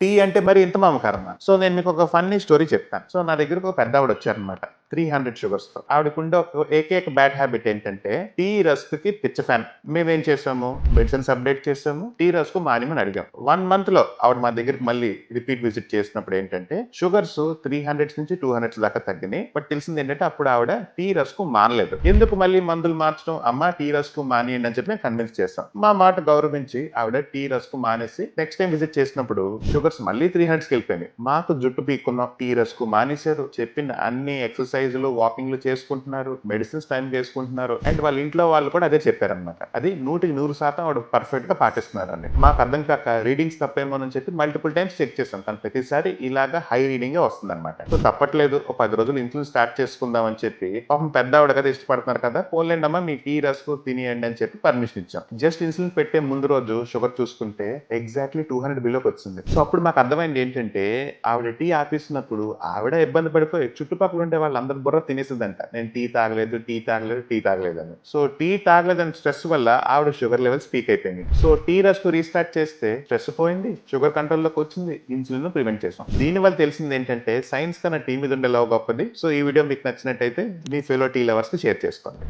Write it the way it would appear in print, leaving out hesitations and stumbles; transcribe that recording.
Tea అంటే మరి ఇంత మమకారమా? సో, నేను మీకొక ఫన్నీ స్టోరీ చెప్తాను. సో, నా దగ్గరకి ఒక పెద్దావిడొచ్చారనమాట. 300 షుగర్స్‌తో. ఆవిడకుండే ఒక ఏకైక బ్యాడ్ హాబిట్ ఏంటంటే, టీ, రస్క్‌కి పిచ్చ ఫ్యాన్. మేమేం చేసాము, మెడిసిన్స్ అప్డేట్ చేసాము. టీ, రస్క్ మానేయమని అడిగాం. 1 మంత్‌లో ఆవిడ మా దగ్గరికి మళ్ళీ రిపీట్ విజిట్ చేసినప్పుడు ఏంటంటే, షుగర్స్ 300 నుంచి 200 దాకా తగ్గినాయి. బట్ తెలిసిందేంటంటే, అప్పుడు ఆవిడ టీ, రస్క్ మానలేదు. ఎందుకు మళ్ళీ మందులు మార్చడం, అమ్మ టీ, రస్క్ మానేయండి అని చెప్పి మేము కన్విన్స్ చేసాం. మా మాట గౌరవించి ఆవిడ టీ, రస్క్ మానేసి నెక్స్ట్ టైమ్ విజిట్ చేసినప్పుడు షుగర్స్ మళ్ళీ 300కి వెళ్ళిపోయినాయి. మాకు జుట్టు పీక్కున్నాం. టీ, రస్క్ మానేశారు. చెప్పిన అన్ని ఎక్సర్సైజులు, వాకింగ్‌లు చేసుకుంటున్నారు. మెడిసిన్స్ టైంకి వేసుకుంటున్నారు. అండ్ వాళ్ళ ఇంట్లో వాళ్ళు కూడా అదే చెప్పారనమాట. అది 100% ఆవిడ పర్ఫెక్ట్‌గా పాటిస్తున్నారని. మాకు అర్థం కాక రీడింగ్స్ తప్పేమోనని చెప్పి మల్టిపుల్ టైమ్స్ చెక్ చేసాం. కానీ ప్రతిసారి ఇలాగా హై రీడింగే వస్తుందన్నమాట. సో, తప్పట్లేదు. ఒక 10 రోజులు ఇన్సులిన్ స్టార్ట్ చేసుకుందాం అని చెప్పి పాపం పెద్దావిడ కదా ఇష్టపడుతున్నారు కదా! పోన్లేండమ్మా మీ టీ, రస్క్ తినేయండి అని చెప్పి పర్మిషన్ ఇచ్చాం. జస్ట్ ఇన్సులిన్ పెట్టే ముందు రోజు షుగర్ చూసుకుంటే ఎగ్జాక్ట్‌లీ 200 బిలోకొచ్చింది. సో, అప్పుడు మాకు అర్థమైంది ఏంటంటే ఆవిడ టీ ఆపేసినప్పుడు ఆవిడ ఇబ్బంది పడిపోయి చుట్టుపక్కల ఉండే వాళ్ళందరి బుర్ర తినేసిద్దంట. నేను టీ తాగలేదు, టీ తాగలేదు, టీ తాగలేదని. సో, టీ తాగలేదని స్ట్రెస్ వల్ల ఆవిడ షుగర్ లెవెల్స్ పీక్ అయిపోయినాయి. సో, టీ, రస్క్ రీస్టార్ట్ చేస్తే స్ట్రెస్ పోయింది. షుగర్ కంట్రోల్‌లోకి వచ్చింది. ఇన్సులిన్ ప్రివెంట్ చేసాం. దీనివల్ల తెలిసింది ఏంటంటే సైన్స్ కన్నా టీ మీద ఉండే లవ్ గొప్పది. సో, ఈ వీడియో మీకు నచ్చినట్టయితే మీ ఫెలో టీ లవర్స్‌కి షేర్ చేసుకోండి.